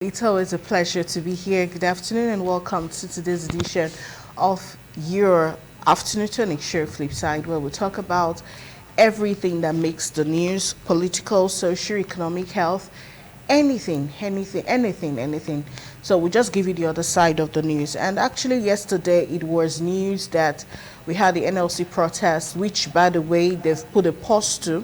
It's always a pleasure to be here. Good afternoon and welcome to today's edition of your afternoon tonic show Flipside, where we talk about everything that makes the news: political, social, economic, health, anything. So we just give you the other side of the news. And actually yesterday it was news that we had the NLC protest, which by the way they've put a pause to.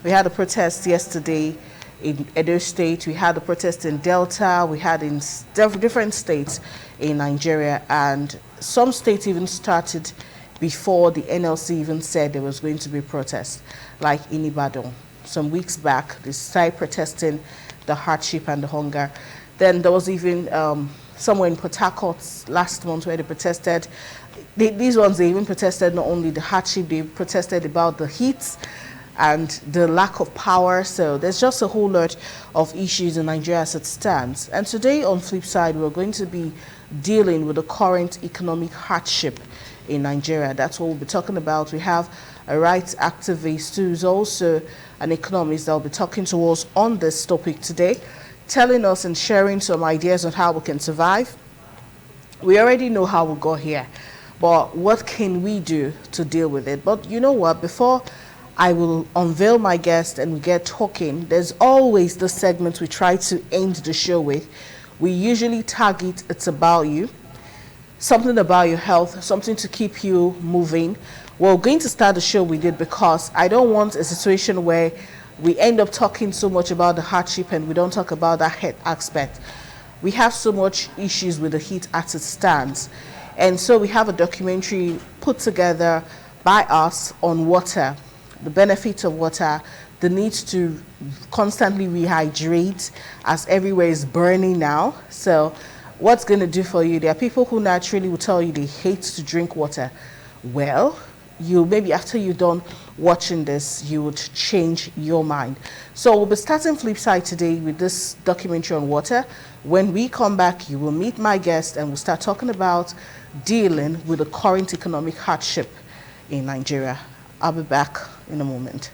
We had a protest yesterday in Edo State, we had a protest in Delta, we had in different states in Nigeria, and some states even started before the NLC even said there was going to be a protest, like in Ibadan. Some weeks back, they started protesting the hardship and the hunger. Then there was even somewhere in Port Harcourt last month where they protested. These ones, they even protested not only the hardship, they protested about the heat and the lack of power. So there's just a whole lot of issues in Nigeria as it stands. And today on Flipside, we're going to be dealing with the current economic hardship in Nigeria. That's what we'll be talking about. We have a rights activist who's also an economist that will be talking to us on this topic today, telling us and sharing some ideas on how we can survive. We already know how we got here, but what can we do to deal with it? But you know what, before I will unveil my guest and we get talking, there's always the segment we try to end the show with. We usually target It's About You, something about your health, something to keep you moving. We're going to start the show with it because I don't want a situation where we end up talking so much about the hardship and we don't talk about that health aspect. We have so much issues with the heat as it stands. And so we have a documentary put together by us on water, the benefits of water, the need to constantly rehydrate as everywhere is burning now. So what's going to do for you? There are people who naturally will tell you they hate to drink water. Well, you maybe after you're done watching this, you would change your mind. So we'll be starting Flipside today with this documentary on water. When we come back, you will meet my guest and we'll start talking about dealing with the current economic hardship in Nigeria. I'll be back in a moment.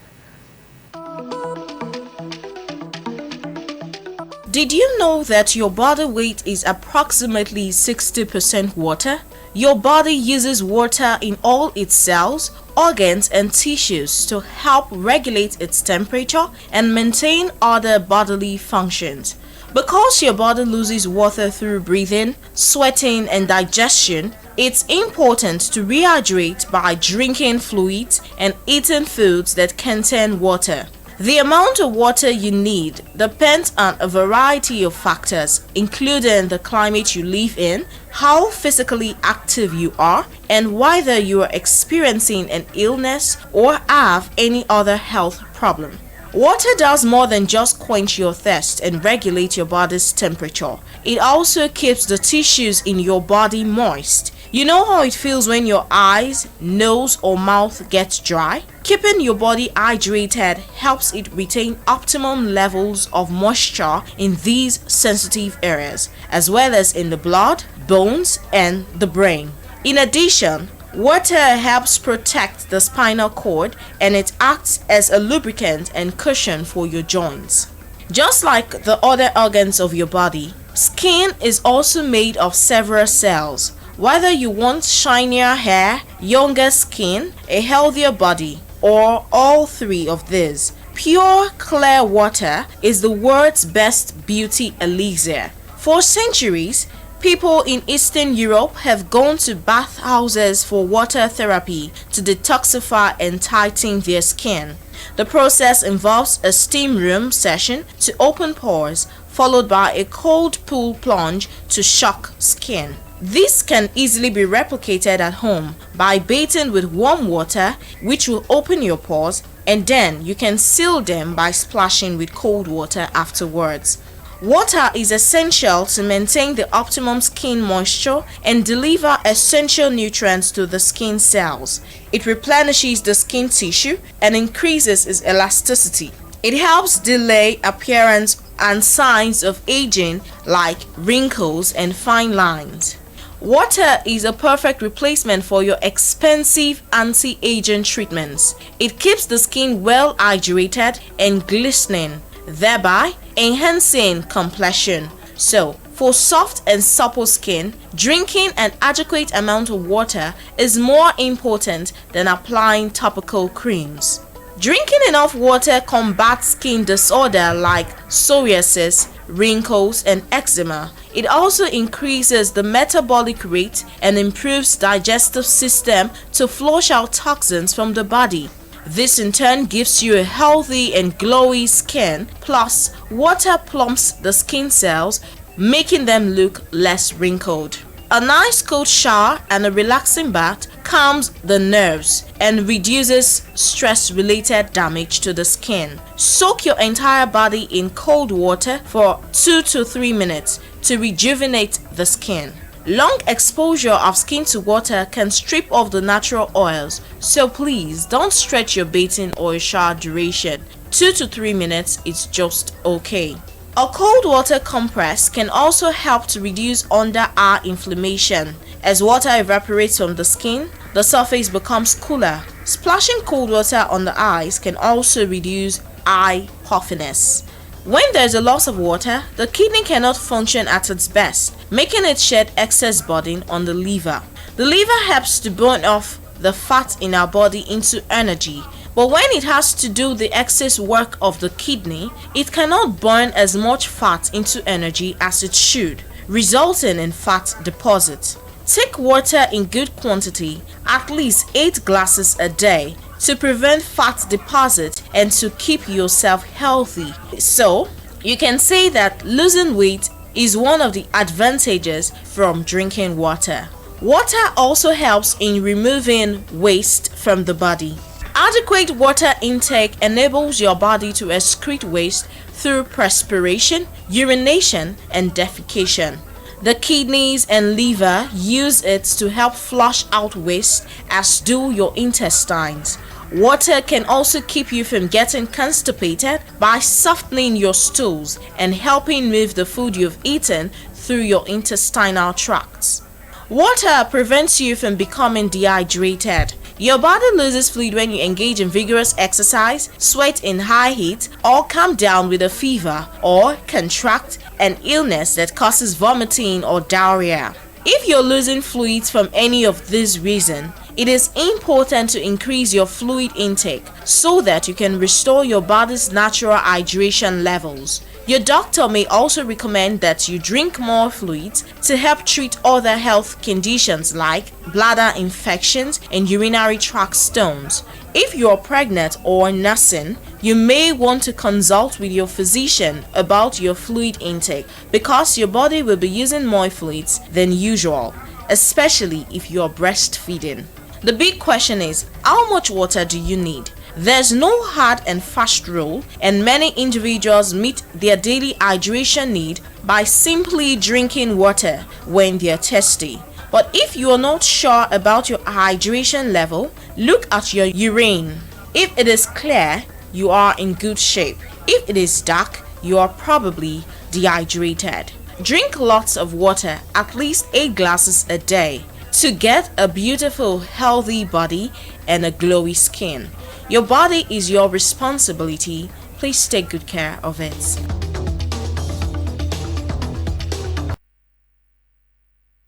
Did you know that your body weight is approximately 60% water? Your body uses water in all its cells, organs, and tissues to help regulate its temperature and maintain other bodily functions. Because your body loses water through breathing, sweating, and digestion, it's important to rehydrate by drinking fluids and eating foods that contain water. The amount of water you need depends on a variety of factors, including the climate you live in, how physically active you are, and whether you are experiencing an illness or have any other health problem. Water does more than just quench your thirst and regulate your body's temperature. It also keeps the tissues in your body moist. You know how it feels when your eyes, nose, or mouth gets dry? Keeping your body hydrated helps it retain optimum levels of moisture in these sensitive areas, as well as in the blood, bones, and the brain. In addition, water helps protect the spinal cord and it acts as a lubricant and cushion for your joints. Just like the other organs of your body, skin is also made of several cells. Whether you want shinier hair, younger skin, a healthier body, or all three of these, pure, clear water is the world's best beauty elixir. For centuries, people in Eastern Europe have gone to bathhouses for water therapy to detoxify and tighten their skin. The process involves a steam room session to open pores, followed by a cold pool plunge to shock skin. This can easily be replicated at home by bathing with warm water, which will open your pores, and then you can seal them by splashing with cold water afterwards. Water is essential to maintain the optimum skin moisture and deliver essential nutrients to the skin cells. It replenishes the skin tissue and increases its elasticity. It helps delay appearance and signs of aging like wrinkles and fine lines. Water is a perfect replacement for your expensive anti-aging treatments. It keeps the skin well hydrated and glistening, thereby enhancing complexion. So, for soft and supple skin, drinking an adequate amount of water is more important than applying topical creams. Drinking enough water combats skin disorder like psoriasis, wrinkles, and eczema. It also increases the metabolic rate and improves digestive system to flush out toxins from the body. This in turn gives you a healthy and glowy skin, plus water plumps the skin cells, making them look less wrinkled. A nice cold shower and a relaxing bath calms the nerves and reduces stress-related damage to the skin. Soak your entire body in cold water for 2 to 3 minutes to rejuvenate the skin. Long exposure of skin to water can strip off the natural oils, so please don't stretch your bathing or shower duration. 2 to 3 minutes is just okay. A cold water compress can also help to reduce under-eye inflammation. As water evaporates from the skin, the surface becomes cooler. Splashing cold water on the eyes can also reduce eye puffiness. When there is a loss of water, the kidney cannot function at its best, making it shed excess burden on the liver. The liver helps to burn off the fat in our body into energy. But when it has to do the excess work of the kidney, it cannot burn as much fat into energy as it should, resulting in fat deposit. Take water in good quantity, at least 8 glasses a day, to prevent fat deposit and to keep yourself healthy. So, you can say that losing weight is one of the advantages from drinking water. Water also helps in removing waste from the body. Adequate water intake enables your body to excrete waste through perspiration, urination, and defecation. The kidneys and liver use it to help flush out waste, as do your intestines. Water can also keep you from getting constipated by softening your stools and helping move the food you've eaten through your intestinal tracts. Water prevents you from becoming dehydrated. Your body loses fluid when you engage in vigorous exercise, sweat in high heat, or come down with a fever, or contract an illness that causes vomiting or diarrhea. If you're losing fluids from any of these reasons, it is important to increase your fluid intake so that you can restore your body's natural hydration levels. Your doctor may also recommend that you drink more fluids to help treat other health conditions like bladder infections and urinary tract stones. If you are pregnant or nursing, you may want to consult with your physician about your fluid intake because your body will be using more fluids than usual, especially if you are breastfeeding. The big question is, how much water do you need? There's no hard and fast rule, and many individuals meet their daily hydration need by simply drinking water when they're thirsty. But if you are not sure about your hydration level, look at your urine. If it is clear, you are in good shape. If it is dark, you are probably dehydrated. Drink lots of water, at least 8 glasses a day, to get a beautiful, healthy body and a glowy skin. Your body is your responsibility. Please take good care of it.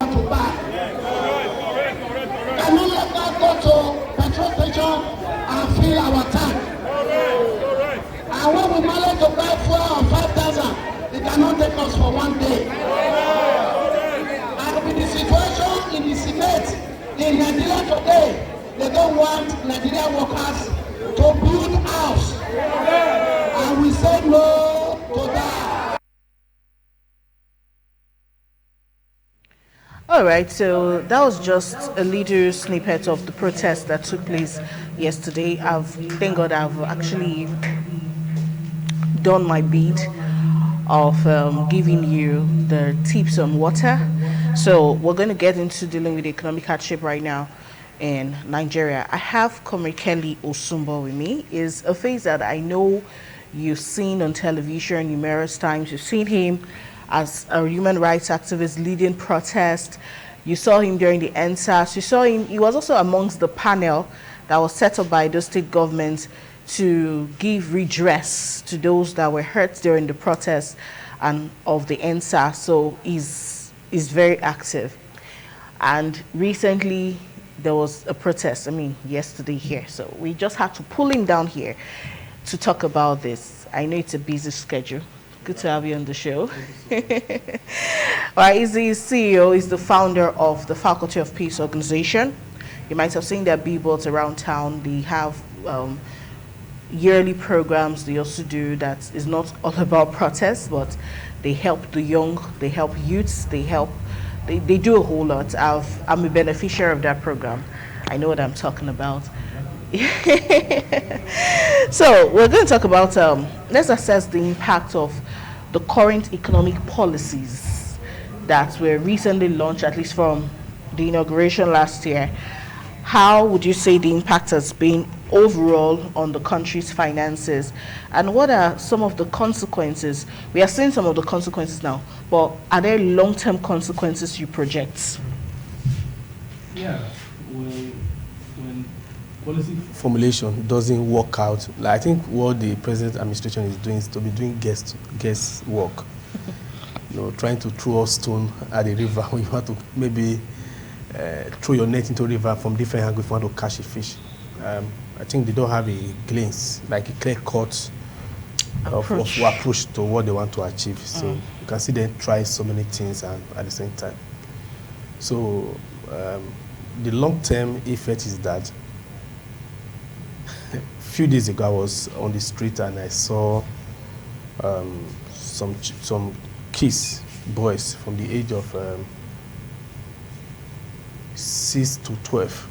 Can we let that go to petrol station and fill our tank? And when we manage to buy fuel of 5,000, it cannot take us for one day. And with the situation in the Senate in Nigeria today, they don't want Nigerian workers to build house. And we say no to that. Alright, so that was just a little snippet of the protest that took place yesterday. Thank God I've actually done my bit of giving you the tips on water. So we're going to get into dealing with economic hardship right now in Nigeria. I have Comrade Kelly Osumbo with me. Is a face that I know you've seen on television numerous times. You've seen him as a human rights activist leading protest. You saw him during the NSAS. You saw him, he was also amongst the panel that was set up by the state government to give redress to those that were hurt during the protests and of the NSA, so is very active. And recently there was a protest, I mean yesterday here, so we just had to pull him down here to talk about this. I know it's a busy schedule. Good to have you on the show. He's the CEO, he's the founder of the Faculty of Peace organization. You might have seen their billboards around town. They have yearly programs they also do that is not all about protests, but they help the young, they help youths, they do a whole lot. I'm a beneficiary of that program. I know what I'm talking about. So we're going to talk about, let's assess the impact of the current economic policies that were recently launched, at least from the inauguration last year. How would you say the impact has been overall on the country's finances, and what are some of the consequences? We are seeing some of the consequences now, but are there long-term consequences you project? Yeah, when policy formulation doesn't work out, like I think what the present administration is doing is to be doing guess work. Trying to throw a stone at the river when you want to maybe throw your net into a river from different angles if you want to catch a fish. I think they don't have a glance, like a clear-cut approach to what they want to achieve. So you can see them try so many things at the same time. So the long-term effect is that a few days ago I was on the street and I saw some kids, boys from the age of 6 to 12.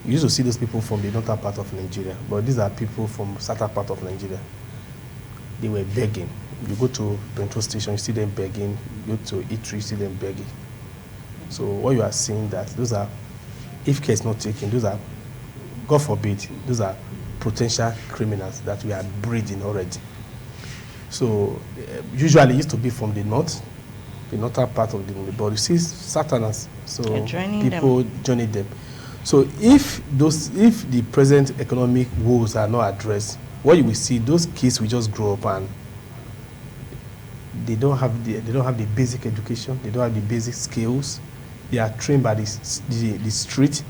You used to see those people from the northern part of Nigeria, but these are people from southern part of Nigeria. They were begging. You go to petrol station, you see them begging. You go to eatery, you see them begging. So what you are seeing that those are, if care is not taken, those are, God forbid, those are potential criminals that we are breeding already. So usually it used to be from the north, the northern part of the but you see Southerners, so people joining them. So if the present economic woes are not addressed, what you will see, those kids will just grow up and they don't have the basic education, they don't have the basic skills. They are trained by the street,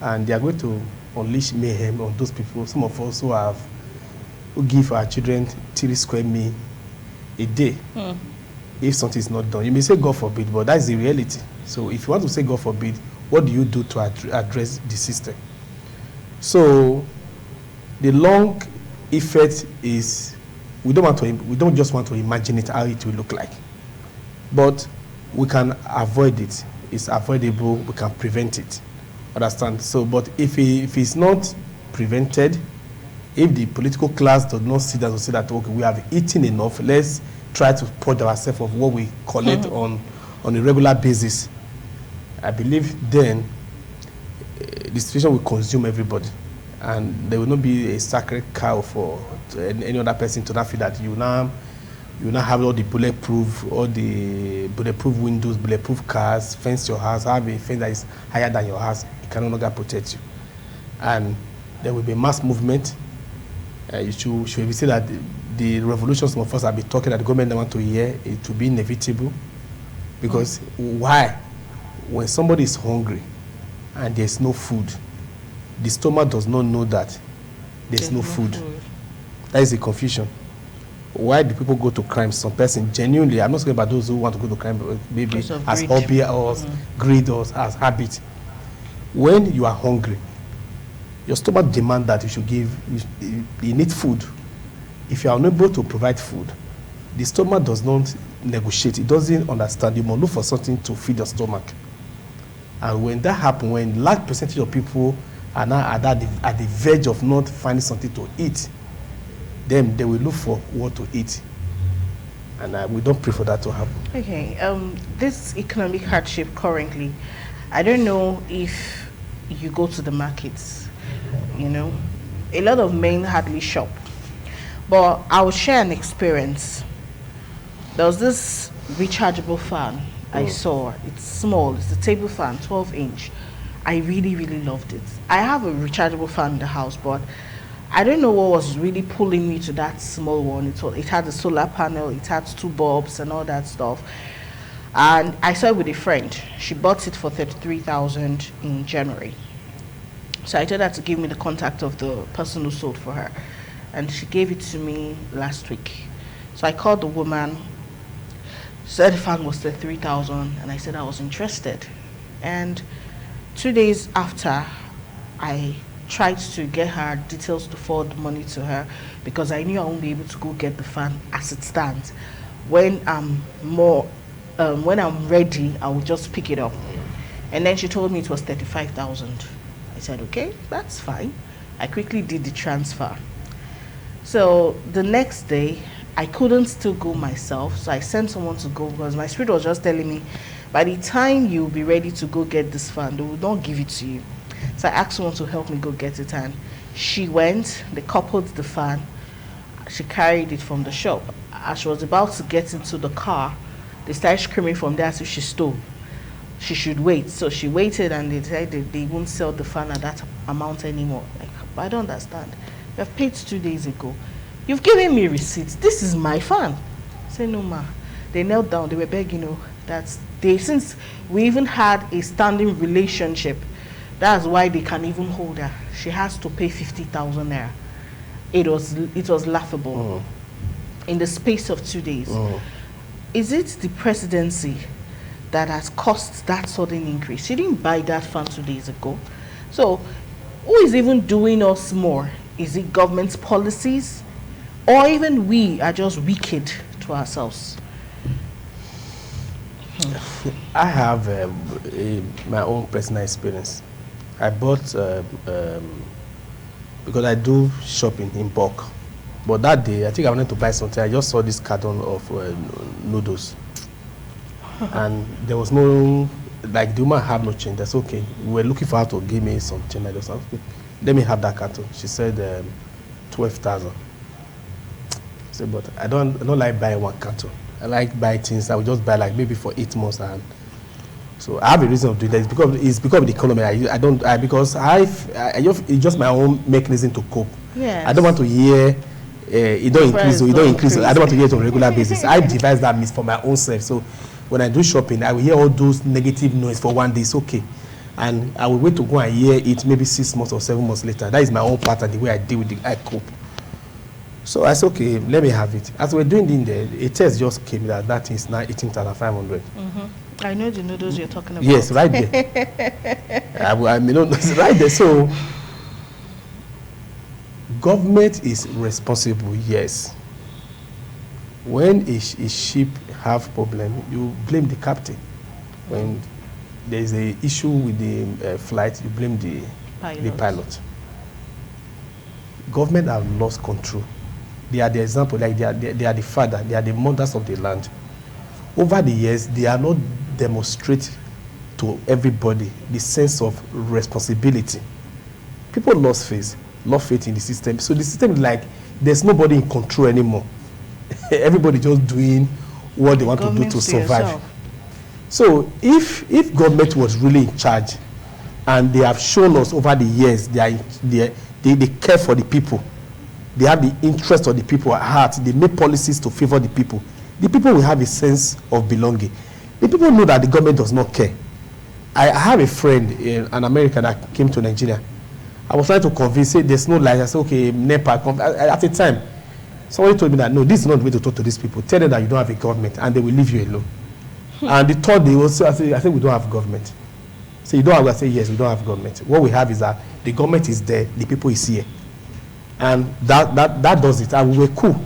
and they are going to unleash mayhem on those people. Some of us who give our children 3 square meals a day. If something is not done, you may say God forbid, but that is the reality. So if you want to say God forbid, what do you do to address the system? So the long effect is we don't just want to imagine it how it will look like, but we can avoid it. It's avoidable. We can prevent it. Understand? So, but if it's not prevented, if the political class does not see that, to say that okay, we have eaten enough, let's try to purge ourselves of what we collect on a regular basis, I believe then the situation will consume everybody, and there will not be a sacred cow for any other person to not feel that you now have all the bulletproof windows, bulletproof cars, fence your house, have a fence that is higher than your house. It can no longer protect you, and there will be mass movement. You should say that the revolution some of us have been talking that the government don't want to hear, it will be inevitable. Because why? When somebody is hungry and there's no food, the stomach does not know that there's no food. That is the confusion. Why do people go to crime? Some person genuinely, I'm not talking about those who want to go to crime maybe as hobby or greed or as habit. When you are hungry, your stomach demands that you should you need food. If you are unable to provide food, the stomach does not negotiate. It doesn't understand. You must look for something to feed your stomach. And when that happens, when large percentage of people are now at the verge of not finding something to eat, then they will look for what to eat. And we don't pray for that to happen. Okay, this economic hardship currently, I don't know if you go to the markets, a lot of men hardly shop. But I will share an experience. There was this rechargeable fan I saw. It's small, it's a table fan, 12 inch. I really, really loved it. I have a rechargeable fan in the house, but I don't know what was really pulling me to that small one. It had a solar panel, it had 2 bulbs and all that stuff. And I saw it with a friend. She bought it for 33,000 in January. So I told her to give me the contact of the person who sold for her. And she gave it to me last week. So I called the woman, said the fan was 33,000, and I said I was interested. And 2 days after, I tried to get her details to forward money to her because I knew I won't be able to go get the fan as it stands. When I'm ready, I will just pick it up. And then she told me it was 35,000. I said, okay, that's fine. I quickly did the transfer. So the next day, I couldn't still go myself, so I sent someone to go because my spirit was just telling me, by the time you'll be ready to go get this fan, they will not give it to you. So I asked someone to help me go get it, and she went, they coupled the fan, she carried it from the shop. As she was about to get into the car, they started screaming from there as if she stole. She should wait. So she waited, and they decided they won't sell the fan at that amount anymore. Like, I don't understand. You have paid 2 days ago. You've given me receipts. This is my fan. I said, no, ma. They knelt down. They were begging, that since we even had a standing relationship, that's why they can even hold her. She has to pay 50,000 naira. It was laughable. In the space of 2 days. Is it the presidency that has caused that sudden increase? She didn't buy that fan 2 days ago. So who is even doing us more? Is it government's policies? Or even we are just wicked to ourselves? I have my own personal experience. I bought, because I do shopping in bulk. But that day, I think I wanted to buy something. I just saw this carton of noodles. And there was no, like the woman had no change. That's okay. We were looking for her to give me some change. I just said, okay, let me have that carton. She said 12,000. I said, but I don't like buying one carton. I like buying things. I would just buy like maybe for 8 months. And so I have a reason of doing that. It's because of the economy. It's just my own mechanism to cope. Yes. I don't want to hear it don't increase, or it don't increase. I don't want to hear it on a regular basis. I devise that means for my own self. So when I do shopping, I will hear all those negative noise for 1 day. It's okay. And I will wait to go and hear it maybe 6 months or 7 months later. That is my own pattern, the way I deal with it, I cope. So I said, okay, let me have it. As we're doing it there, a test just came that is now 18,500. I know the noodles you're talking about. Yes, right there. I mean, right there. So government is responsible, yes. When a ship have problem, you blame the captain. When there is a issue with the flight, you blame the pilot. Government have lost control. They are the example, like they are the father, they are the mothers of the land. Over the years, they are not demonstrate to everybody the sense of responsibility. People lost faith in the system. So the system is like there's nobody in control anymore. Everybody just doing what they want to do to survive. So if government was really in charge, and they have shown us over the years they care for the people, they have the interest of the people at heart, they make policies to favor the people will have a sense of belonging. The people know that the government does not care. I have a friend, an American, that came to Nigeria. I was trying to convince him there's no light. I said, okay, NEPA. At the time, somebody told me that, no, this is not the way to talk to these people. Tell them that you don't have a government, and they will leave you alone. And the third day, I think we don't have government. So you don't have, I say, yes, we don't have government. What we have is that the government is there, the people is here. And that does it, and we were cool.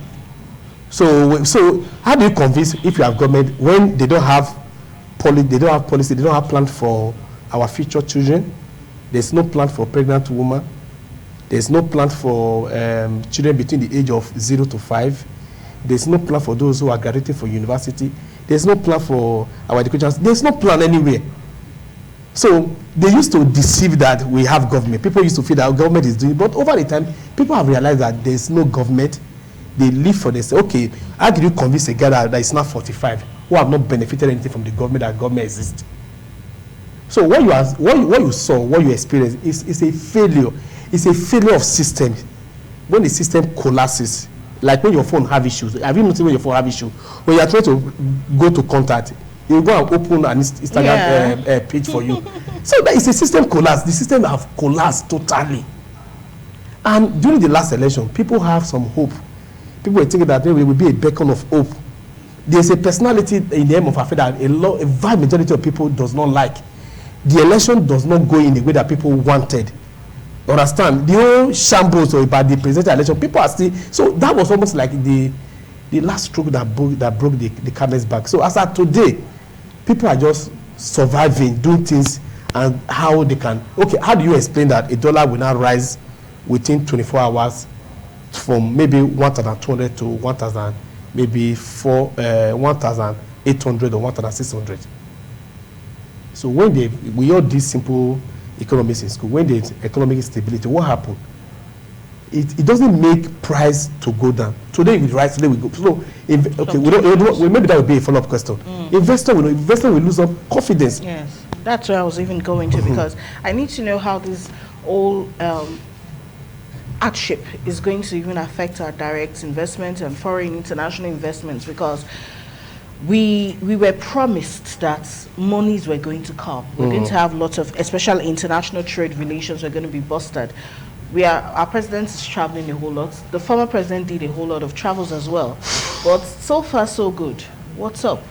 So how do you convince if you have government when they don't have policy, they don't have plan for our future children? There's no plan for pregnant women. There's no plan for children between the age of 0 to 5. There's no plan for those who are graduating from university. There's no plan for our education. There's no plan anywhere. So they used to deceive that we have government. People used to feel that our government is doing, but over the time, people have realized that there's no government. They live for this. Okay, how did you convince a guy that is now 45 who have not benefited anything from the government that government exists? So what you saw, what you experienced is a failure. It's a failure of systems. when the system collapses, like when your phone have issues, have you noticed when your phone have issue? When you are trying to go to contact, you go and open an Instagram page for you. So that is a system collapse. The system have collapsed totally. And during the last election, people have some hope. People were thinking that there will be a beacon of hope. There's a personality in the name of Afri that a vast majority of people does not like. The election does not go in the way that people wanted. Understand? The whole shambles about the presidential election, people are still. So that was almost like the last stroke that broke the camel's back. So as of today, people are just surviving, doing things, and how they can. Okay, how do you explain that a dollar will now rise within 24 hours from maybe 1,200 to 1,000, maybe 1,800 or 1,600? So when we all did simple economics in school, when there's economic stability, what happened? It doesn't make price to go down. Today we rise, today we go. So okay, maybe that would be a follow-up question. Investor will lose some confidence. Yes, that's where I was even going to, because I need to know how this whole hardship is going to even affect our direct investments and foreign international investments, because we were promised that monies were going to come. We're going to have lots of, especially international trade relations, are going to be busted. Our president is traveling a whole lot. The former president did a whole lot of travels as well. But so far, so good. What's up?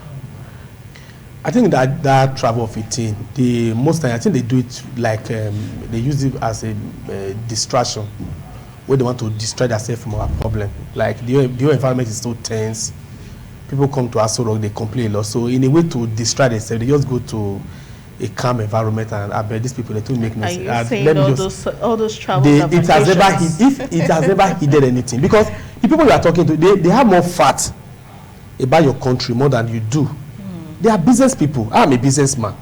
I think that travel of 18, the most time, I think they do it like, they use it as a distraction, where they want to distract themselves from our problem. Like the whole environment is so tense. People come to Aso Rock, they complain a lot. So in a way to distract themselves, they just go to a calm environment, and I bet these people, they don't make no sense. Are you saying all those travels are it has never hidden anything, because the people you are talking to, they have more fat about your country more than you do. They are business people. I'm a businessman.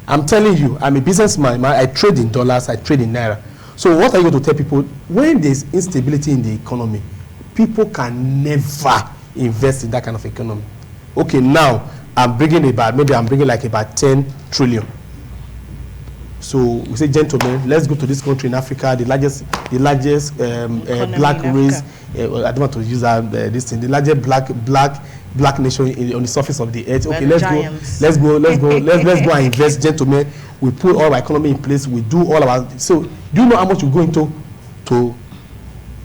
I'm telling you, I'm a businessman. I trade in dollars, I trade in naira. So what are you going to tell people? When there's instability in the economy, people can never invest in that kind of economy. Okay, now I'm bringing like about 10 trillion. So we say, gentlemen, let's go to this country in Africa, the largest black race. I don't want to use this thing. The largest black nation on the surface of the earth. Okay, let's go and invest, gentlemen. We put all our economy in place. We do all our. So do you know how much we go into to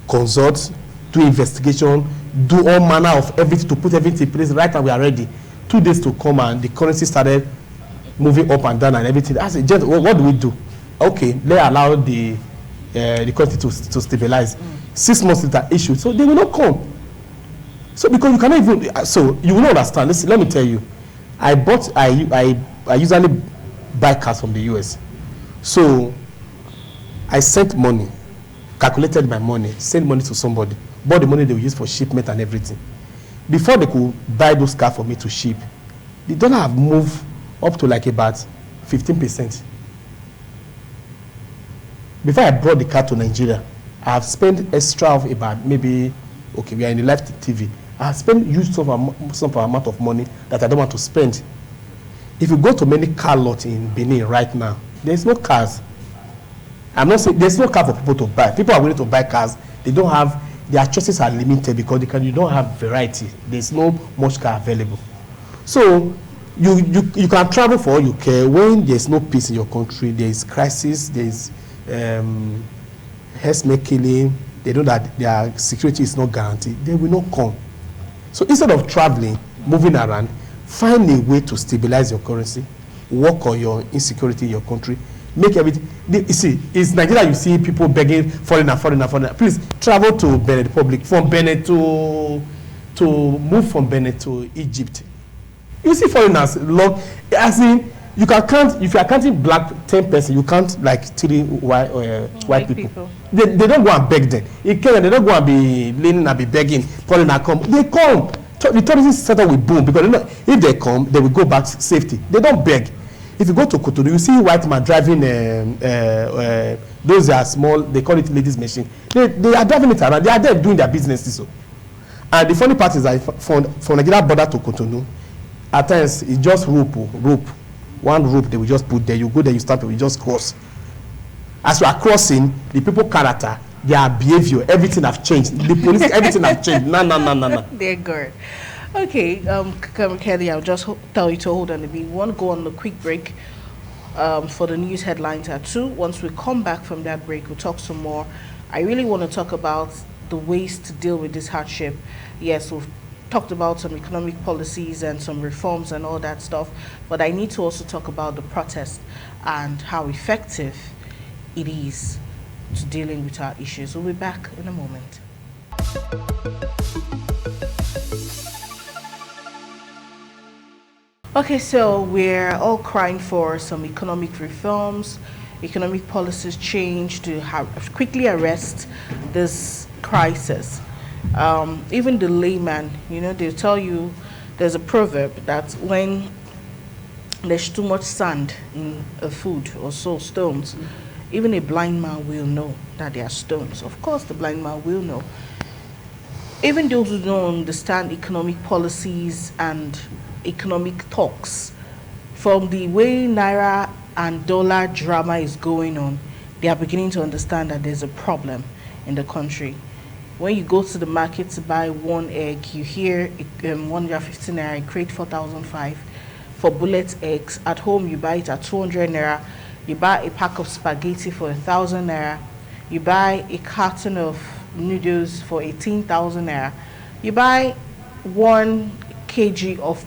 consult, do investigation, do all manner of everything to put everything in place? Right now we are ready. 2 days to come and the currency started moving up and down and everything. I said, what do we do? Okay, let's allow the currency to stabilize. 6 months later, issue. So they will not come. So because you cannot even, so you will not understand. Listen, let me tell you. I usually buy cars from the US. So I sent money, calculated my money, sent money to somebody, bought the money they will use for shipment and everything. Before they could buy those cars for me to ship, the dollar have moved up to like about 15%. Before I brought the car to Nigeria, I have spent extra of about maybe, okay, we are in the live TV. I have spent huge some amount of money that I don't want to spend. If you go to many car lots in Benin right now, there's no cars. I'm not saying there's no car for people to buy. People are willing to buy cars. They don't have, their choices are limited because you don't have variety. There's no much car available. So you can travel for all you care. When there's no peace in your country, there's crisis, there's herdsmen killing, they know that their security is not guaranteed, they will not come. So instead of traveling, moving around, find a way to stabilize your currency, work on your insecurity in your country, make everything. You see, it's Nigeria, you see people begging, foreigner. Please travel to Benin Republic, from Benin to move from Benin to Egypt. You see foreigners, as in, you can count, if you are counting black 10 person, you count like 3 white people. They don't go and beg them. In Kenya, they don't go and be leaning and be begging, foreigner come. They come. The tourism sector will boom because if they come, they will go back safety. They don't beg. If you go to Cotonou, you see white man driving those are small, they call it ladies machine. They are driving it around. They are there doing their business. So. And the funny part is that from Nigeria border to Cotonou, at times it's just rope. One rope they will just put there. You go there, you start, you just cross. As you are crossing, the people character their behavior, everything have changed. The police, everything have changed. No. They're good. Okay, Kelly, I'll just tell you to hold on a bit. We want to go on a quick break for the news headlines at 2. Once we come back from that break, we'll talk some more. I really want to talk about the ways to deal with this hardship. Yes, we've talked about some economic policies and some reforms and all that stuff, but I need to also talk about the protest and how effective it is to dealing with our issues. We'll be back in a moment. Okay, so we're all crying for some economic reforms, economic policies change to quickly arrest this crisis. Even the layman, they'll tell you there's a proverb that when there's too much sand in a food or so stones, even a blind man will know that they are stones. Of course, the blind man will know. Even those who don't understand economic policies and economic talks, from the way Naira and dollar drama is going on, they are beginning to understand that there's a problem in the country. When you go to the market to buy one egg, you hear 150 naira, crate 4,005 for bullet eggs. At home, you buy it at 200 naira. You buy a pack of spaghetti for 1,000 naira. You buy a carton of noodles for 18,000 naira. You buy 1 kg of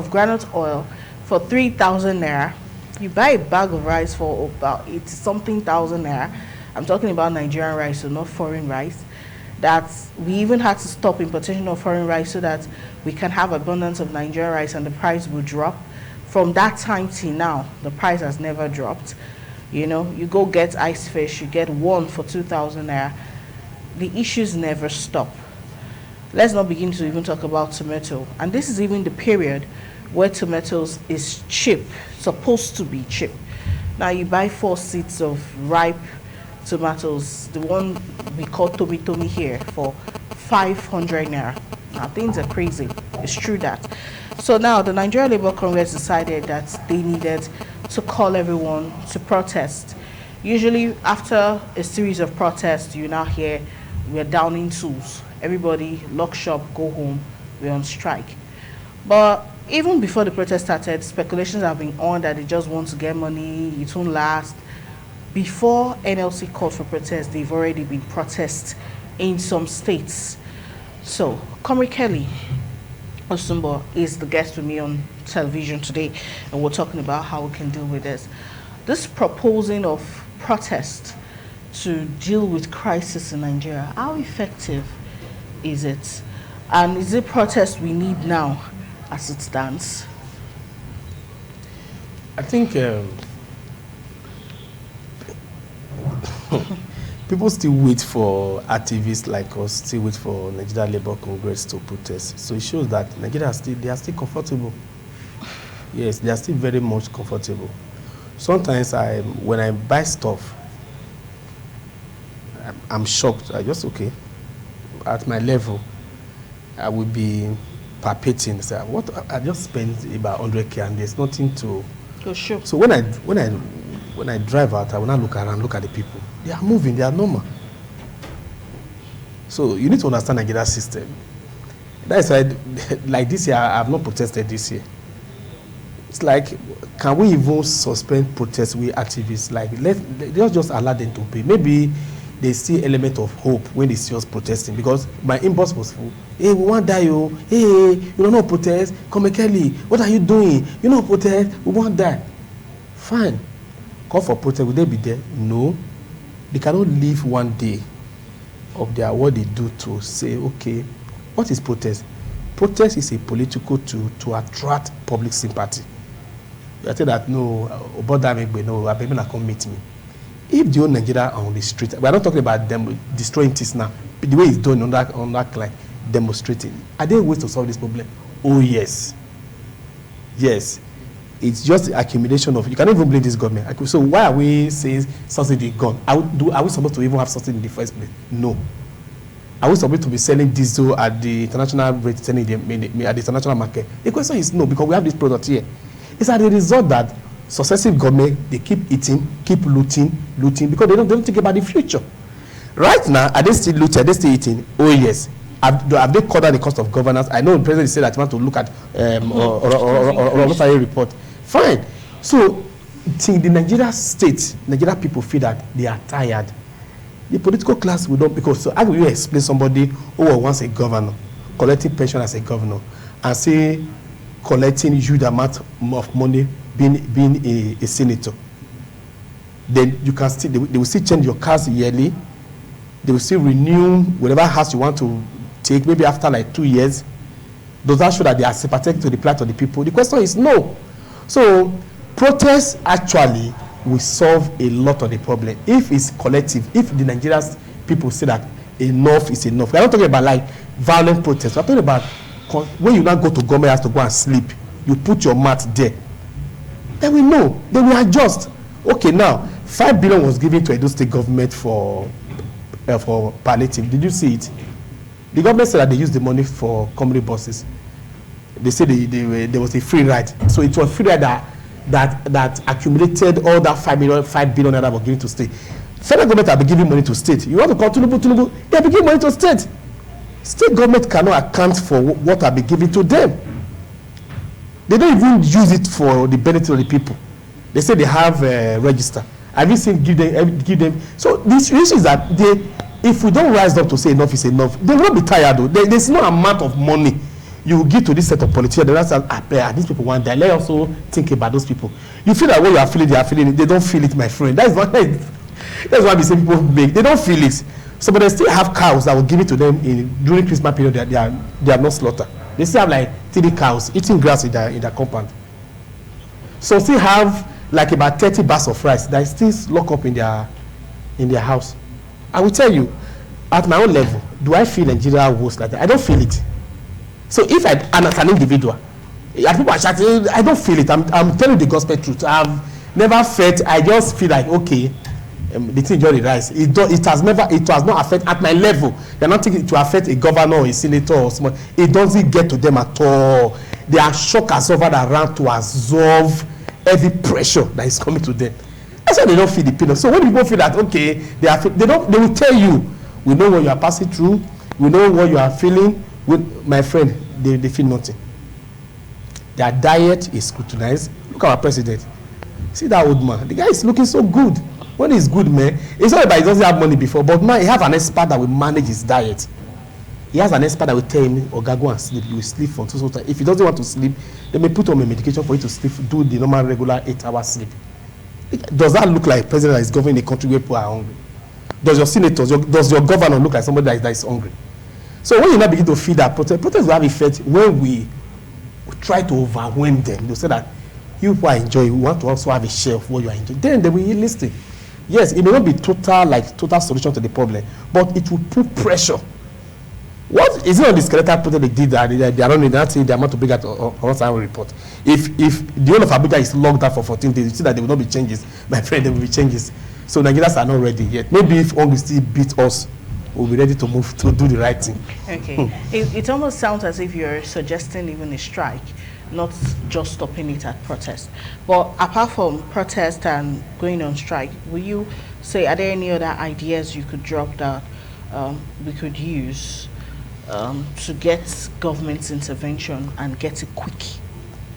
groundnut oil for 3,000 naira. You buy a bag of rice for about 80-something thousand naira. I'm talking about Nigerian rice, so not foreign rice. That we even had to stop importation of foreign rice so that we can have abundance of Nigerian rice and the price will drop. From that time till now, the price has never dropped. You go get ice fish, you get one for 2,000 naira. The issues never stop. Let's not begin to even talk about tomato. And this is even the period where tomatoes is cheap, supposed to be cheap. Now you buy 4 seeds of ripe tomatoes, the one we call tomi here, for 500 naira. Now things are crazy. It's true that. So now the Nigeria Labour Congress decided that they needed to call everyone to protest. Usually after a series of protests, you now hear we're downing tools. Everybody lock shop, go home, we're on strike. But even before the protest started, speculations have been on that they just want to get money, it won't last. Before NLC called for protest, they've already been protests in some states. So, Comrade Kelly Osumbo is the guest with me on television today, and we're talking about how we can deal with this. This proposing of protest to deal with crisis in Nigeria, how effective is it? And is it protest we need now as it stands? I think people still wait for activists like us, still wait for Nigeria Labour Congress to protest. So it shows that Nigeria they are still comfortable. Yes, they are still very much comfortable. Sometimes when I buy stuff, I'm shocked. I just, okay, at my level, I will be palpating. Say, what? I just spent about 100k and there's nothing to. Oh, sure. So when I drive out, I will not look around, look at the people. They are moving, they are normal. So you need to understand Nigeria's system. That's why, like this year, I have not protested this year. It's like, can we even suspend protests with activists? Like, let's just allow them to pay. Maybe they see element of hope when they see us protesting, because my inbox was full. Hey, we want die, yo. Hey, you don't know protest? Come, Kelly, what are you doing? You know protest? We want die. Fine. Call for protest. Will they be there? No. They cannot leave one day of their what they do to say, okay, what is protest? Protest is a political tool to attract public sympathy. You say that, no, no, I not come meet me. If the whole Nigeria are on the street, we are not talking about them destroying things now. But the way it's done on that line, demonstrating. Are there ways to solve this problem? Oh yes. Yes. It's just the accumulation of, you cannot even blame this government. So why are we saying subsidy gone? Are we supposed to even have subsidy in the first place? No. Are we supposed to be selling diesel at the international rate, selling them at the international market? The question is no, because we have this product here. It's as a result that successive government, they keep eating, keep looting, because they don't think about the future. Right now, are they still looting? Are they still eating? Oh yes. Have they cut down the cost of governance? I know the president said that he wants to look at or report. Fine. So, the Nigeria state, Nigeria people feel that they are tired. The political class will not, because so how will you explain somebody who was once a governor, collecting pension as a governor, and say collecting huge amount of money being a senator? Then you can still, they will still change your cars yearly. They will still renew whatever house you want to take, maybe after like 2 years. Does that show that they are sympathetic to the plight of the people? The question is no. So protests actually will solve a lot of the problem if it's collective. If the Nigerian people say that enough is enough. We're not talking about like violent protests. We're talking about when you now go to government house to go and sleep, you put your mat there. Then we know. Then we adjust. Okay, now 5 billion was given to Edo State government for palliative. Did you see it? The government said that they used the money for community buses. They said there was a free ride. So it was free ride that accumulated all that 5 billion that were given to state. Federal government have been giving money to state. You want to call Tinubu, they have been giving money to state. State government cannot account for what have been given to them. They don't even use it for the benefit of the people. They say they have a register. Have you seen give them? So this issue is that if we don't rise up to say enough is enough, they will not be tired though. There's no amount of money you will give to this set of politicians. These people want that. Let us also think about those people. You feel that what you are feeling, they are feeling it. They don't feel it, my friend. That's why we say people make. They don't feel it. So, but they still have cows that will give it to them during Christmas period. They are not slaughtered. They still have like 3 cows eating grass in their compound. So still have like about 30 bags of rice that is still locked up in their house. I will tell you, at my own level, do I feel Nigeria worse like that? I don't feel it. So if and as an individual, and people are shouting, I don't feel it. I'm telling the gospel truth. I've never felt. I just feel like okay, the thing just rise. It has not affected at my level. They're not thinking it will affect a governor or a senator or small. It doesn't get to them at all. They are shocked as over around to absorb every pressure that is coming to them. That's why they don't feel the pain. So when people feel that okay, they will tell you, we know what you are passing through, we know what you are feeling. My friend, they feel nothing. Their diet is scrutinized. Look at our president. See that old man. The guy is looking so good. When he's good, man, it's not about he doesn't have money before, but now he have an expert that will manage his diet. He has an expert that will tell him, Oga, go and sleep. You will sleep for so time. If he doesn't want to sleep, they may put on a medication for you to sleep, do the normal regular 8-hour sleep. Does that look like a president that is governing a country where people are hungry? Does your senators, does your governor look like somebody that is hungry? So when you now begin to feed that protests will have effect when we try to overwhelm them. They'll say that you who are enjoying, we want to also have a share of what you are enjoying. Then they will listen. Yes, it may not be total solution to the problem, but it will put pressure. What is it on the skeletal protest they did that they are not that saying they are not to bring out a report? If the whole of Abuja is locked down for 14 days, you see that there will not be changes. My friend, there will be changes. So Nigerians are not ready yet. Maybe if Hungry still beat us, we'll be ready to move to do the right thing. Okay. It almost sounds as if you're suggesting even a strike, not just stopping it at protest. But apart from protest and going on strike, will you say, are there any other ideas you could drop that we could use to get government's intervention and get it quick?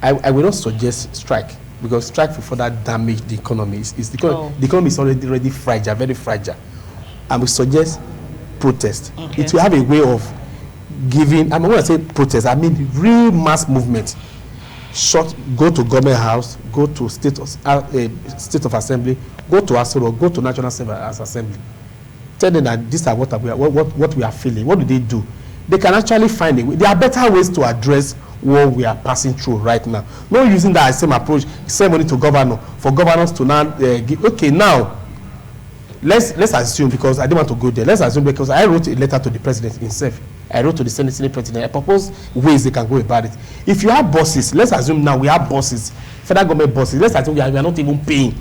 I will not suggest strike, because strike will further damage the economy. The economy is already fragile, very fragile. I will suggest protest. Okay. It will have a way of giving, when I say protest, I mean real mass movement. Go to government house, go to state of assembly, go to Asoro, go to national assembly. Tell them that these are what we are feeling. What do they do? They can actually find a way. There are better ways to address what we are passing through right now. Not using that same approach, same money to governor, for governors to now give. Okay, now let's assume, because I don't want to go there. Let's assume, because I wrote a letter to the president himself. I wrote to the Senate president. I propose ways they can go about it. If you have bosses, let's assume now we have bosses, federal government bosses. Let's assume we are not even paying,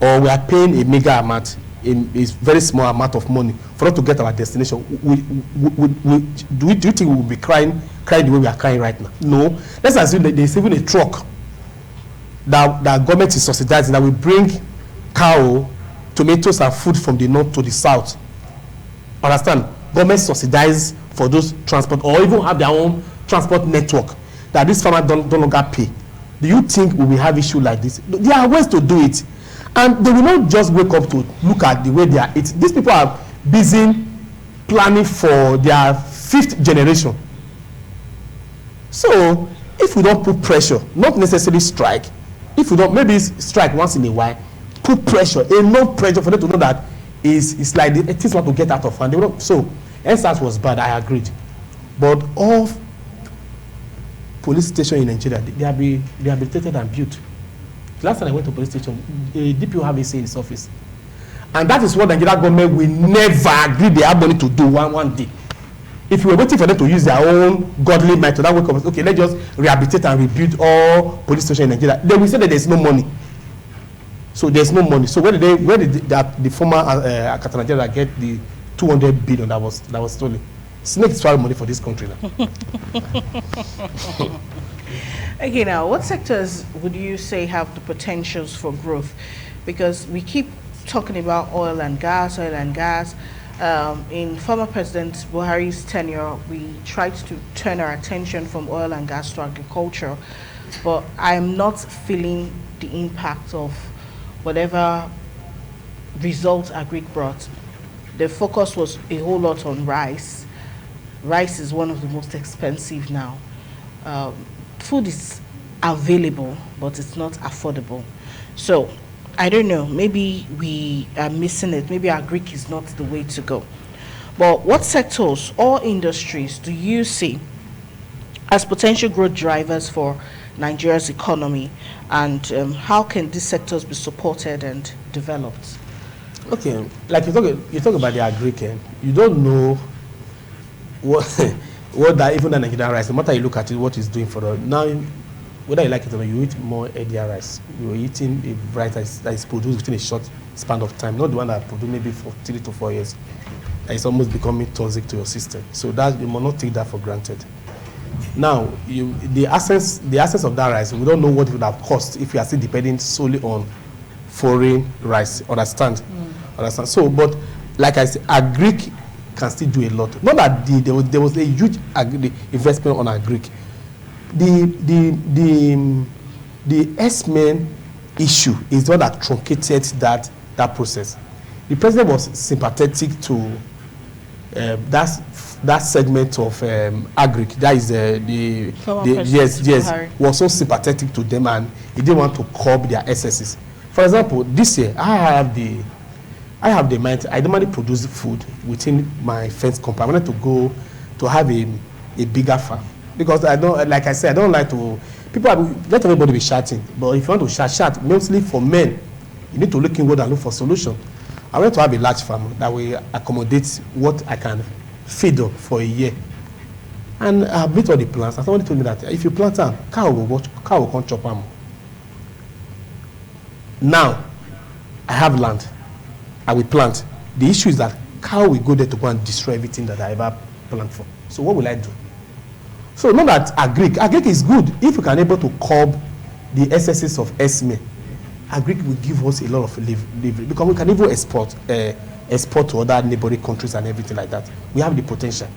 or we are paying a mega amount, a very small amount of money for us to get our destination. Do you think we will be crying the way we are crying right now? No. Let's assume that there's even a truck that government is subsidizing that will bring cow tomatoes and food from the north to the south. Understand? Government subsidize for those transport, or even have their own transport network that this farmer don't longer pay. Do you think we will have issue like this? There are ways to do it, and they will not just wake up to look at the way they are eating. These people are busy planning for their 5th generation. So if we don't put pressure, not necessarily strike, if we don't, maybe strike once in a while, put pressure, enough pressure for them to know that it's like things want to get out of hand. They will, so NSAS was bad, I agreed, but all police station in Nigeria, they have been rehabilitated and built. Last time I went to police station, the DPO have a say in his office, and that is what the Nigerian government will never agree they have money to do one day. If you were waiting for them to use their own godly might to that way, okay, let's just rehabilitate and rebuild all police stations in Nigeria, they will say that there's no money. So there's no money. So where did the former Akata Nigeria get the 200 billion that was stolen? Snake is swallow money for this country now. Okay, now what sectors would you say have the potentials for growth? Because we keep talking about oil and gas. In former President Buhari's tenure, we tried to turn our attention from oil and gas to agriculture, but I'm not feeling the impact of whatever results Agric brought. The focus was a whole lot on rice. Rice is one of the most expensive now. Food is available, but it's not affordable. So I don't know, maybe we are missing it. Maybe Agric is not the way to go. But what sectors or industries do you see as potential growth drivers for Nigeria's economy, and how can these sectors be supported and developed? Okay, like you talk about the Agric, you don't know what that even the Nigerian rice, no matter you look at it, what it's doing for us. Now, whether you like it or not, you eat more Edia rice. You're eating a variety that is produced within a short span of time, not the one that produced maybe for 3 to 4 years. It's almost becoming toxic to your system. So that you must not take that for granted. Now, the essence of that rice, we don't know what it would have cost if you are still depending solely on foreign rice. Understand? Understand? So, but like I said, Agric can still do a lot. Not that there was a huge investment on Agric. The S-men issue is the one that truncated that process. The president was sympathetic to that segment of Agric. That is was so sympathetic to them, and he didn't want to curb their excesses. For example, this year I have the mind. I normally produce food within my fence compound. I wanted to go to have a bigger farm, because I don't, like I said, I don't like to, let everybody be shouting, but if you want to shout, mostly for men, you need to look inward and look for solution. I want to have a large farm that will accommodate what I can feed on for a year. And I have built all the plants, and somebody told me that if you plant them, cow will come chop them. Now, I have land, I will plant. The issue is that cow will go there to go and destroy everything that I ever planned for. So what will I do? So not that Agric is good if we can able to curb the excesses of S-men. Agric will give us a lot of leverage, because we can even export to other neighboring countries and everything like that. We have the potential.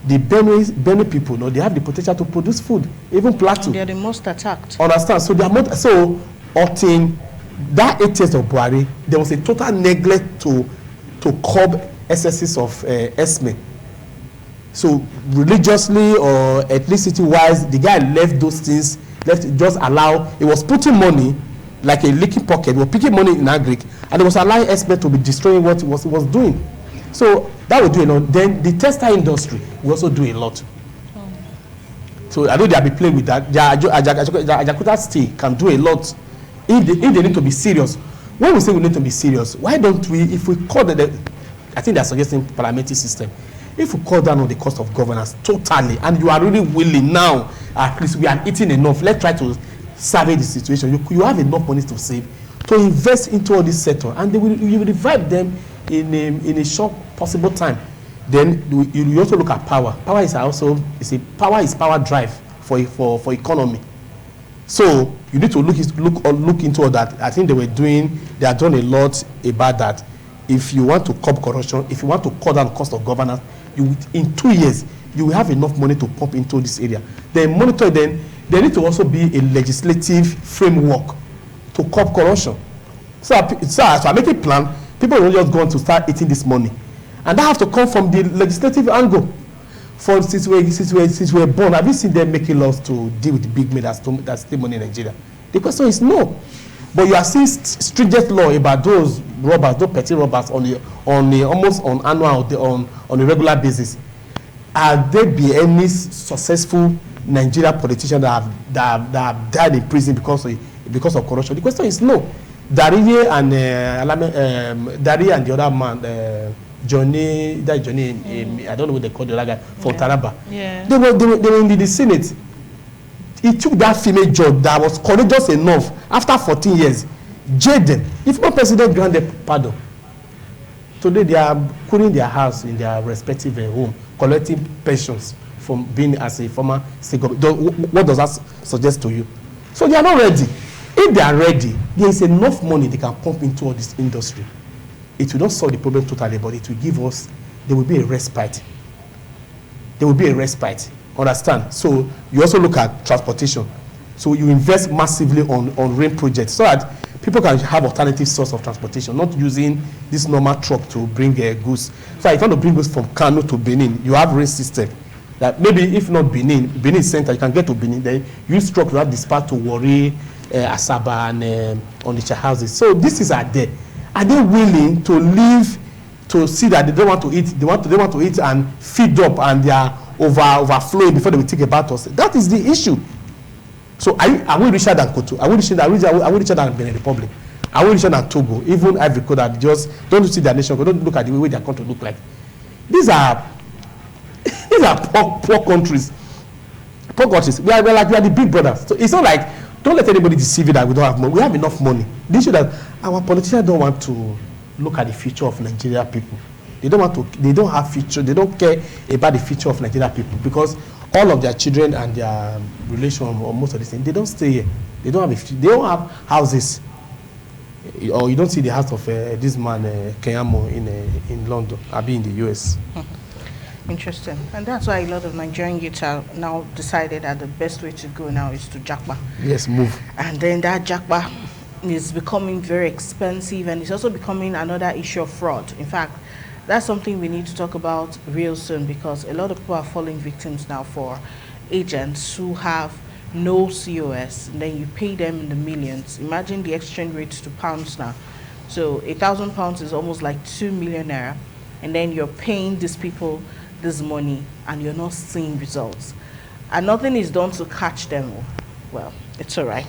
The Benue people, they have the potential to produce food, even Plateau. They are the most attacked. Understand? So they are not. So, Otin, that 8 years of Buhari, there was a total neglect to curb excesses of S-men. So religiously or ethnicity-wise, the guy left those things, just allow. He was putting money like a leaking pocket. He was picking money in Agric, and he was allowing S-men to be destroying what he was doing. So that would do a lot. Then the textile industry will also do a lot. So I know they'll be playing with that. Ajakuta State can do a lot if they need to be serious. When we say we need to be serious, why don't we, if we call I think they're suggesting parliamentary system. If we cut down on the cost of governance totally, and you are really willing now, at least we are eating enough, let's try to survey the situation. You have enough money to save, to invest into all this sector, and you will revive them in a short possible time. Then you also look at power. Power is power drive for economy. So you need to look into that. I think they have done a lot about that. If you want to curb corruption, if you want to cut down cost of governance, in 2 years you will have enough money to pump into this area. Then monitor. Then there need to also be a legislative framework to curb corruption. So I make a plan. People will just going to start eating this money, and that have to come from the legislative angle. For since we're born, have you seen them making laws to deal with the big men that steal money in Nigeria? The question is no. But you are seeing stringent law about those robbers, those petty robbers on a regular basis. Have there been any successful Nigerian politician that have died in prison because of corruption? The question is no. Darie and the other man, Johnny, I don't know what they call the other guy, from Taraba. Yeah. They were in the Senate. He took that female judge that was courageous enough after 14 years, jailed them. If no president granted pardon, today they are cooling their house in their respective home, collecting pensions from being as a former state government. What does that suggest to you? So they are not ready. If they are ready, there is enough money they can pump into all this industry. It will not solve the problem totally, but it will give us, there will be a respite. There will be a respite. Understand? So you also look at transportation. So you invest massively on rail projects so that people can have alternative source of transportation, not using this normal truck to bring goods. So if you want to bring goods from Kano to Benin, you have rail system. That maybe if not Benin Center, you can get to Benin, then use truck to have dispatch to Warri, Asaba, and Onitsha houses. So this is are there. Are they willing to live to see that they don't want to eat? They want to eat and feed up, and they are overflowing before they will take a bath. That is the issue. So are we richer than Kotu? Are we richer than Benin Republic? Are we richer than Togo? Even Ivory Coast that just don't see their nation, don't look at the way their country look like. These are poor countries. Poor countries. We are the big brothers. So it's not like, don't let anybody deceive you that we don't have money. We have enough money. The issue that our politicians don't want to look at the future of Nigeria people. They don't have future. They don't care about the future of Nigeria people because all of their children and their relation or most of these things, they don't stay here. They don't have houses. Or you don't see the house of this man Keyamo in London. I'll be in the US. Interesting. And that's why a lot of Nigerian youths have now decided that the best way to go now is to Japa. Yes, move. And then that Japa is becoming very expensive, and it's also becoming another issue of fraud. In fact, that's something we need to talk about real soon, because a lot of people are falling victims now for agents who have no COS, and then you pay them in the millions. Imagine the exchange rate to pounds now. So £1,000 is almost like 2 million naira, and then you're paying these people this money and you're not seeing results. And nothing is done to catch them. Well, it's all right.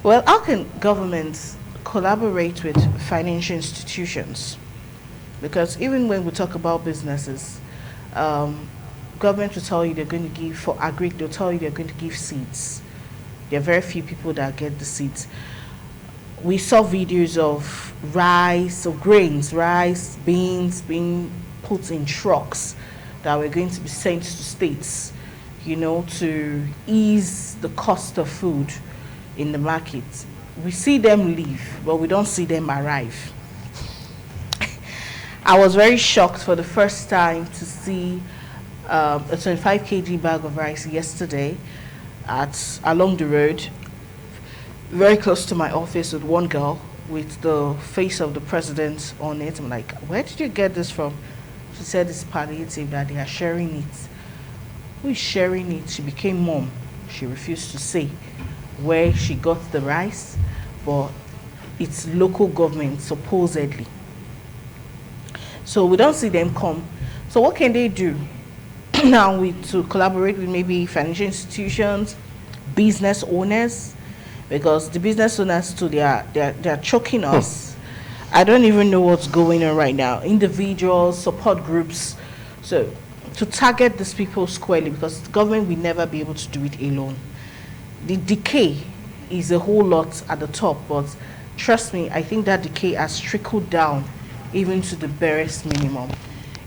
Well, how can governments collaborate with financial institutions? Because even when we talk about businesses, government will tell you they're going to give, for agri, they'll tell you they're going to give seeds. There are very few people that get the seeds. We saw videos of rice, of grains, rice, beans being put in trucks that were going to be sent to states, to ease the cost of food in the market. We see them leave, but we don't see them arrive. I was very shocked for the first time to see a 25 kg bag of rice yesterday along the road, very close to my office, with one girl with the face of the president on it. I'm like, where did you get this from? She said it's palliative, that they are sharing it. Who is sharing it? She became mum. She refused to say where she got the rice, but it's local government, supposedly. So we don't see them come. So what can they do now to collaborate with maybe financial institutions, business owners? Because the business owners too, they're choking us. I don't even know what's going on right now. Individuals, support groups. So to target these people squarely, because the government will never be able to do it alone. The decay is a whole lot at the top, but trust me, I think that decay has trickled down even to the barest minimum.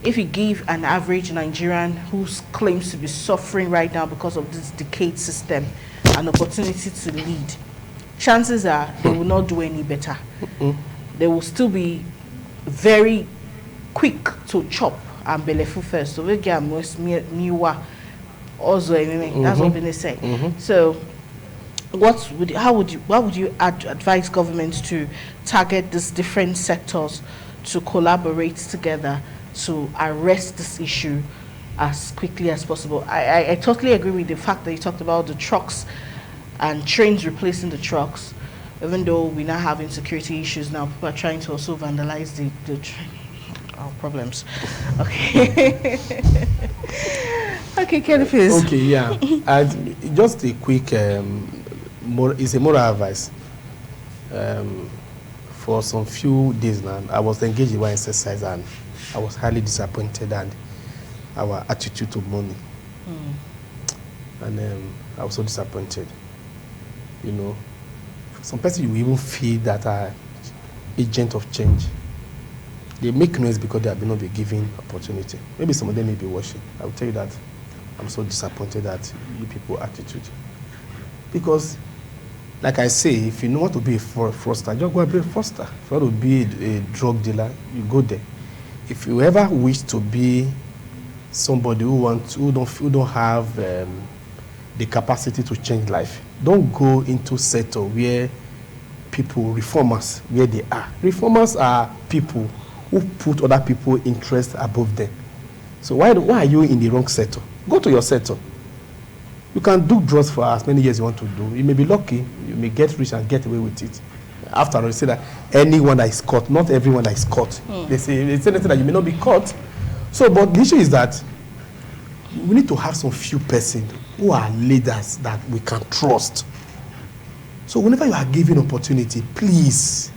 If you give an average Nigerian who claims to be suffering right now because of this decayed system an opportunity to lead, chances are they will not do any better. They will still be very quick to chop and belefu first. So we get most newer also. That's what they say. So what would you advise governments to target these different sectors to collaborate together to arrest this issue as quickly as possible? I totally agree with the fact that you talked about the trucks and trains replacing the trucks. Even though we're not having security issues now, people are trying to also vandalize the train. Oh, problems. Okay. Okay, Kelly, please. Okay, yeah. Just a quick, it's a moral advice. For some few days now, I was engaged in one exercise and I was highly disappointed and our attitude to money. And I was so disappointed. You know, some person you even feel that are agent of change. They make noise because they have not been given opportunity. Maybe some of them may be watching. I will tell you that I'm so disappointed at you people attitude. Because, like I say, if you want to be a fraudster, just go and be a fraudster. If you want to be a drug dealer, you go there. If you ever wish to be somebody who don't have the capacity to change life, don't go into sector where people, reformers, where they are. Reformers are people who put other people's interests above them. So why are you in the wrong sector? Go to your sector. You can do drugs for as many years you want to do. You may be lucky, you may get rich and get away with it. After all, you say that anyone that is caught, not everyone that is caught. They say that you may not be caught. So, but the issue is that we need to have some few persons who are leaders that we can trust. So whenever you are given opportunity, please,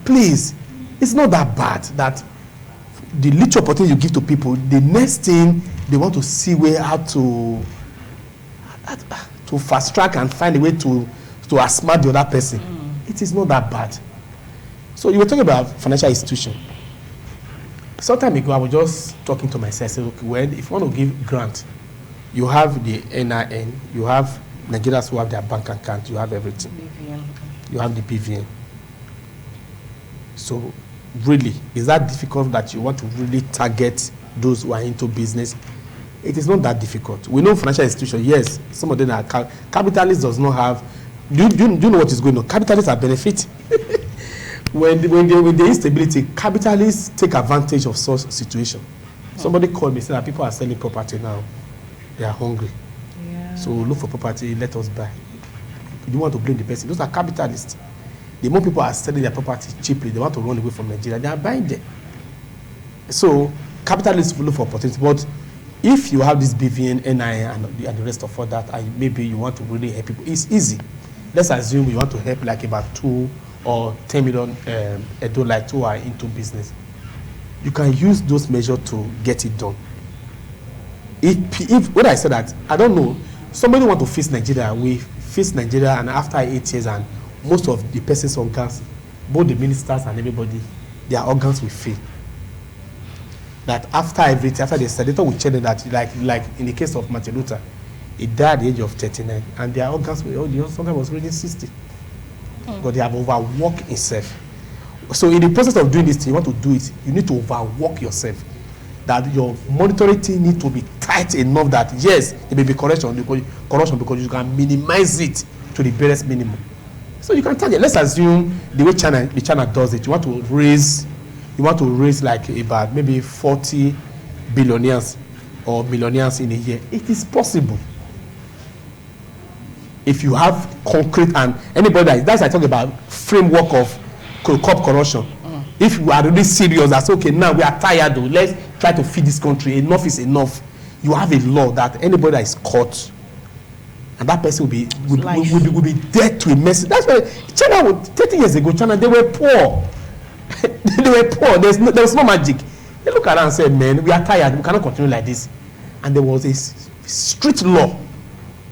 please, it's not that bad that the little opportunity you give to people, the next thing they want to see where how to fast track and find a way to outsmart the other person. It is not that bad. So you were talking about financial institution. Some time ago, I was just talking to myself. I said, okay, well, if you want to give grant, you have the NIN, you have Nigerians who have their bank account, you have everything. BVN. You have the BVN. So really, is that difficult that you want to really target those who are into business? It is not that difficult. We know financial institutions, yes, some of them are capitalists does not have. Do you know what is going on? Capitalists are benefit. when the instability, capitalists take advantage of such situation. Somebody called me, said that people are selling property now. They are hungry. Yeah. So look for property, let us buy. You want to blame the person. Those are capitalists. The more people are selling their property cheaply, they want to run away from Nigeria, they are buying them. So capitalists look for opportunity. But if you have this BVN, NIN, and the rest of all that, and maybe you want to really help people, it's easy. Let's assume you want to help like about 2 or 10 million like who are into business. You can use those measures to get it done. If when I said that, I don't know, somebody want to fix Nigeria, we fix Nigeria, and after 8 years, and most of the person's organs, both the ministers and everybody, their organs will fail. That after everything, after the senator will tell them that, like in the case of Martin Luther, he died at the age of 39, and their organs, sometimes was really 60. But they have overworked himself. So in the process of doing this thing, you want to do it, you need to overwork yourself. That your monitoring thing need to be tight enough that, yes, it may be corruption because you can minimize it to the barest minimum. So you can target. Let's assume the way China does it. You want to raise like about maybe 40 billionaires or millionaires in a year. It is possible. If you have concrete and anybody that's I talk about framework of corrupt corruption. If you are really serious, that's okay. Now we are tired though. Let's try to feed this country. Enough is enough. You have a law that anybody that is caught, and that person will be dead to a mess. That's why China, 30 years ago, China, they were poor. They were poor. There was no magic. They look around and say, man, we are tired. We cannot continue like this. And there was a strict law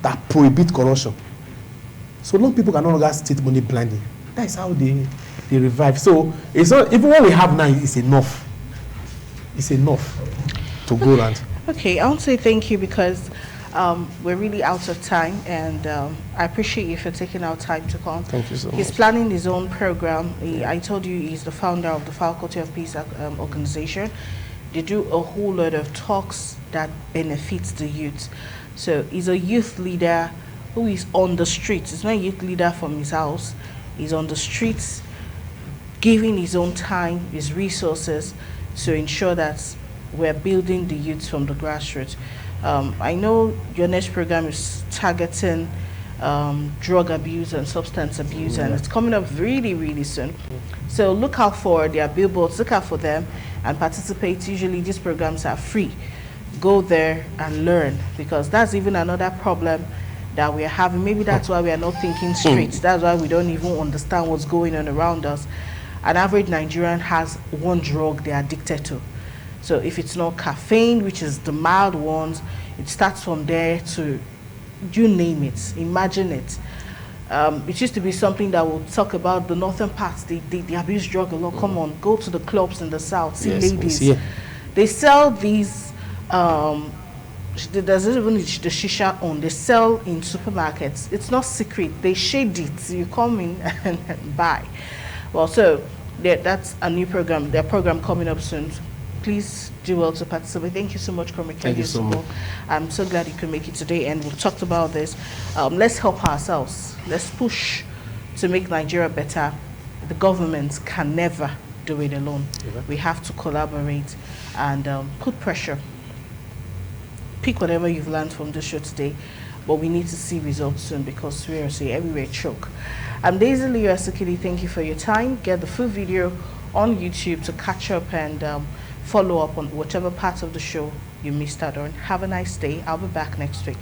that prohibits corruption. So long people cannot longer state money blindly. That is how they revive. So it's not, even what we have now is enough. It's enough to go around. Okay, I want to say thank you because We're really out of time, and I appreciate you for taking our time to come. Thank you so much. He's planning his own program. I told you he's the founder of the Faculty of Peace organization. They do a whole lot of talks that benefits the youth. So he's a youth leader who is on the streets. He's not a youth leader from his house. He's on the streets, giving his own time, his resources to ensure that we're building the youth from the grassroots. I know your next program is targeting drug abuse and substance abuse, and it's coming up really, really soon. So look out for their billboards, look out for them and participate. Usually these programs are free. Go there and learn, because that's even another problem that we are having. Maybe that's why we are not thinking straight. That's why we don't even understand what's going on around us. An average Nigerian has one drug they're addicted to. So if it's not caffeine, which is the mild ones, it starts from there to, you name it, imagine it. It used to be something that would talk about the northern parts, they abuse drug a lot. Come on, go to the clubs in the south, see ladies. They sell these, there's even the shisha on, they sell in supermarkets. It's not secret, they shade it, you come in and buy. Well, so that's a new program, their program coming up soon. Please do well to participate. Thank you so much, Comrade. Thank you so much. I'm so glad you could make it today, and we've talked about this. Let's help ourselves. Let's push to make Nigeria better. The government can never do it alone. We have to collaborate and put pressure. Pick whatever you've learned from the show today, but we need to see results soon, because seriously, everywhere choke. I'm Daisy Leo Asukili. Thank you for your time. Get the full video on YouTube to catch up and follow up on whatever parts of the show you missed out on. Have a nice day. I'll be back next week.